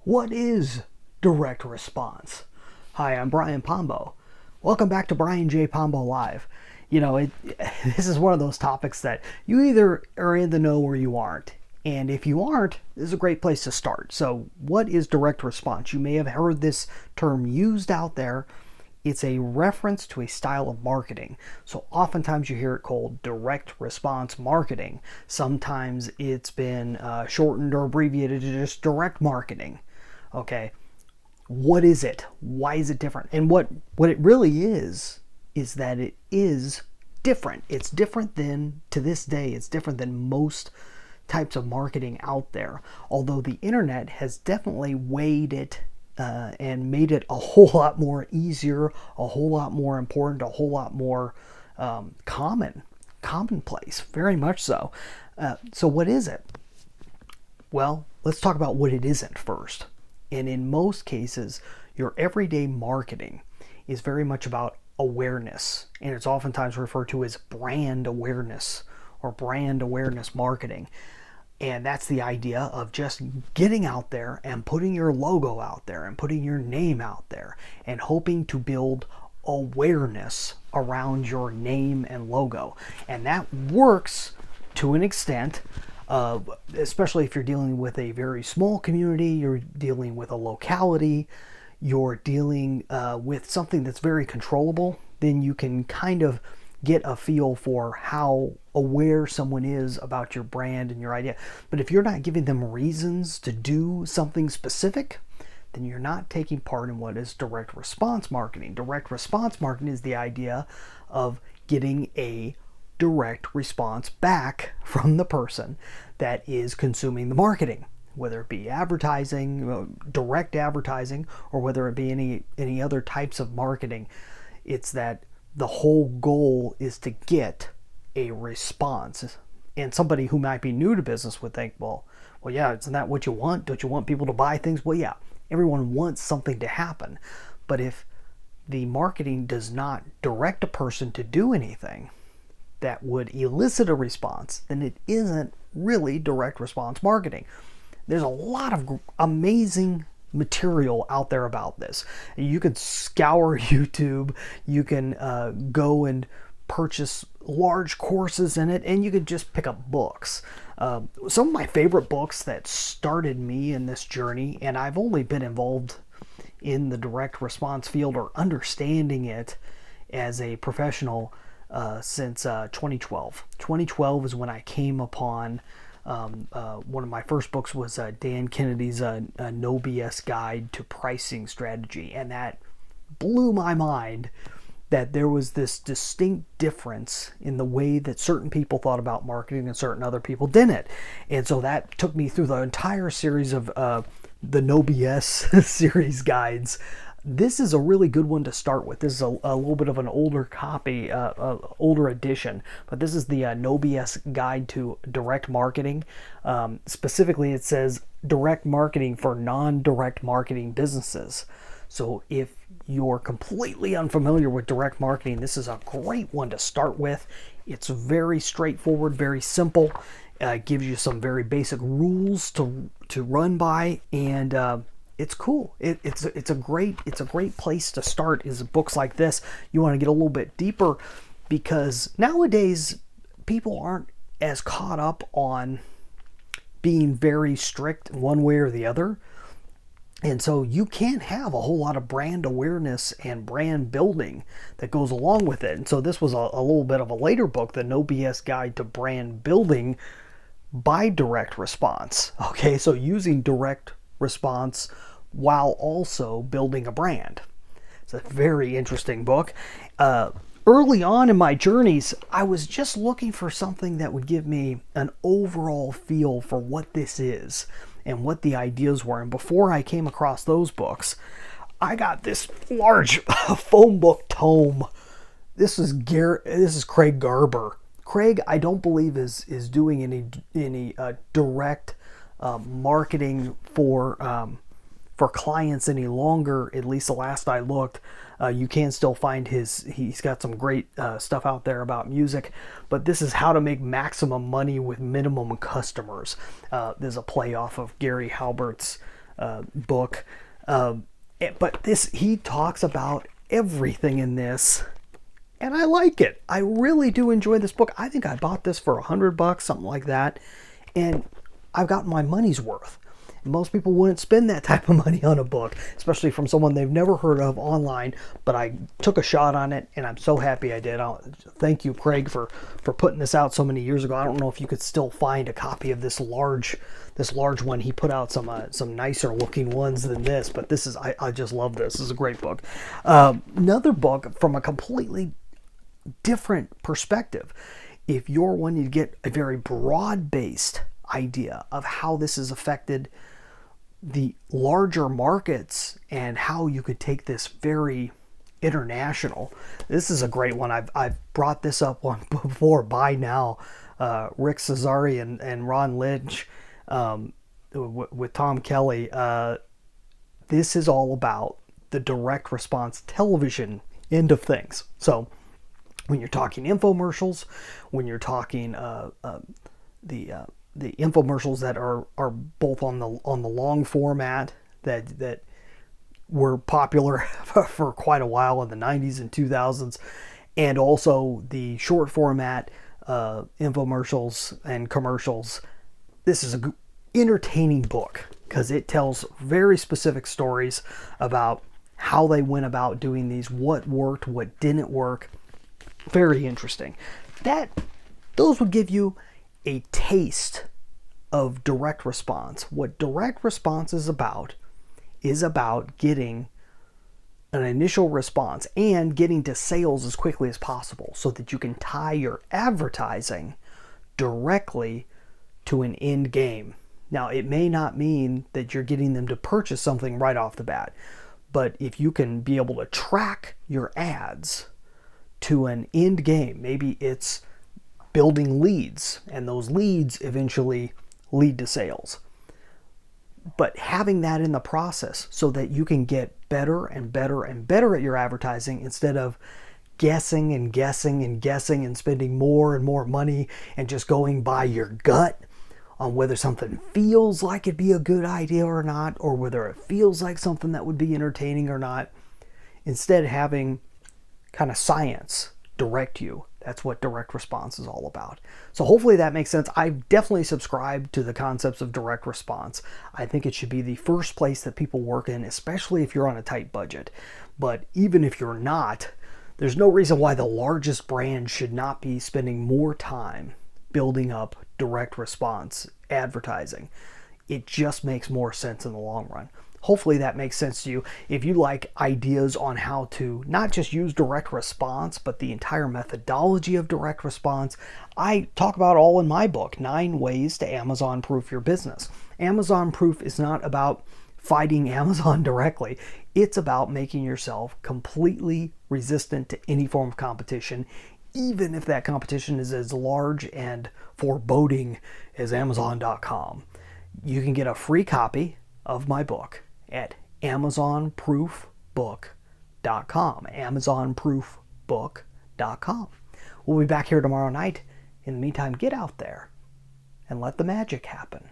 What is direct response? Hi, I'm Brian Pombo. Welcome back to Brian J. Pombo Live. This is one of those topics that you either are in the know or you aren't. And if you aren't, this is a great place to start. So, what is direct response? You may have heard this term used out there. It's a reference to a style of marketing. So oftentimes you hear it called direct response marketing. Sometimes it's been shortened or abbreviated to just direct marketing. Okay, what is it? Why is it different? And what it really is that it is different. It's different than, to this day, it's different than most types of marketing out there. Although the internet has definitely weighed it and made it a whole lot more easier, a whole lot more important, a whole lot more commonplace, very much so. So what is it? Well, let's talk about what it isn't first. And in most cases, your everyday marketing is very much about awareness. And it's oftentimes referred to as brand awareness or brand awareness marketing. And that's the idea of just getting out there and putting your logo out there and putting your name out there and hoping to build awareness around your name and logo. And that works to an extent. Especially if you're dealing with a very small community, you're dealing with a locality, you're dealing with something that's very controllable, then you can kind of get a feel for how aware someone is about your brand and your idea. But if you're not giving them reasons to do something specific, then you're not taking part in what is direct response marketing. Direct response marketing is the idea of getting a direct response back from the person that is consuming the marketing, whether it be advertising, direct advertising, or whether it be any other types of marketing. It's that the whole goal is to get a response. And somebody who might be new to business would think, well, yeah, isn't that what you want? Don't you want people to buy things? Well, yeah, everyone wants something to happen. But if the marketing does not direct a person to do anything that would elicit a response, then it isn't really direct response marketing. There's a lot of amazing material out there about this. You can scour YouTube, you can go and purchase large courses in it, and you can just pick up books. Some of my favorite books that started me in this journey, and I've only been involved in the direct response field or understanding it as a professional since 2012. 2012 is when I came upon one of my first books was Dan Kennedy's No BS Guide to Pricing Strategy, and that blew my mind that there was this distinct difference in the way that certain people thought about marketing and certain other people didn't. And so that took me through the entire series of the No BS series guides. This is a really good one to start with. This is a little bit of an older copy, older edition, but this is the No BS Guide to Direct Marketing. Specifically, it says direct marketing for non-direct marketing businesses. So if you're completely unfamiliar with direct marketing, this is a great one to start with. It's very straightforward, very simple. Gives you some very basic rules to run by, and it's cool. It's a great place to start. Is books like this. You want to get a little bit deeper because nowadays people aren't as caught up on being very strict one way or the other. And so you can't have a whole lot of brand awareness and brand building that goes along with it. And so this was a little bit of a later book, the No BS Guide to Brand Building by Direct Response. Okay, so using direct response while also building a brand. It's a very interesting book. Early on in my journeys, I was just looking for something that would give me an overall feel for what this is and what the ideas were. And before I came across those books, I got this large phone book tome. This is Craig Garber. Craig, I don't believe is doing any direct marketing for clients any longer. At least the last I looked. You can still find he's got some great stuff out there about music, but this is how to make maximum money with minimum customers. There's a play off of Gary Halbert's book. But he talks about everything in this, and I like it. I really do enjoy this book. I think I bought this for $100, something like that, and I've gotten my money's worth. Most people wouldn't spend that type of money on a book, especially from someone they've never heard of online, but I took a shot on it, and I'm so happy I did. Thank you, Craig, for putting this out so many years ago. I don't know if you could still find a copy of this large one. He put out some nicer looking ones than this, but this is, I just love this. This is a great book. Another book from a completely different perspective. If you're wanting to get a very broad-based idea of how this has affected the larger markets and how you could take this very international, this is a great one. I've brought this up one before. Buy Now, Rick Cesari and Ron Lynch, with Tom Kelly. This is all about the direct response television end of things. So when you're talking infomercials, when you're talking the infomercials that are both on the long format that were popular for quite a while in the 90s and 2000s, and also the short format infomercials and commercials. This is an entertaining book because it tells very specific stories about how they went about doing these, what worked, what didn't work. Very interesting. Those would give you a taste of direct response. What direct response is about getting an initial response and getting to sales as quickly as possible so that you can tie your advertising directly to an end game. Now, it may not mean that you're getting them to purchase something right off the bat, but if you can be able to track your ads to an end game, maybe it's building leads, and those leads eventually lead to sales. But having that in the process so that you can get better and better and better at your advertising instead of guessing and guessing and guessing and spending more and more money and just going by your gut on whether something feels like it'd be a good idea or not, or whether it feels like something that would be entertaining or not. Instead, having kind of science direct you. That's what direct response is all about. So hopefully that makes sense. I've definitely subscribed to the concepts of direct response. I think it should be the first place that people work in, especially if you're on a tight budget. But even if you're not, there's no reason why the largest brand should not be spending more time building up direct response advertising. It just makes more sense in the long run. Hopefully that makes sense to you. If you like ideas on how to not just use direct response, but the entire methodology of direct response, I talk about all in my book, 9 Ways to Amazon Proof Your Business. Amazon Proof is not about fighting Amazon directly. It's about making yourself completely resistant to any form of competition, even if that competition is as large and foreboding as Amazon.com. You can get a free copy of my book at AmazonProofBook.com. AmazonProofBook.com. We'll be back here tomorrow night. In the meantime, get out there and let the magic happen.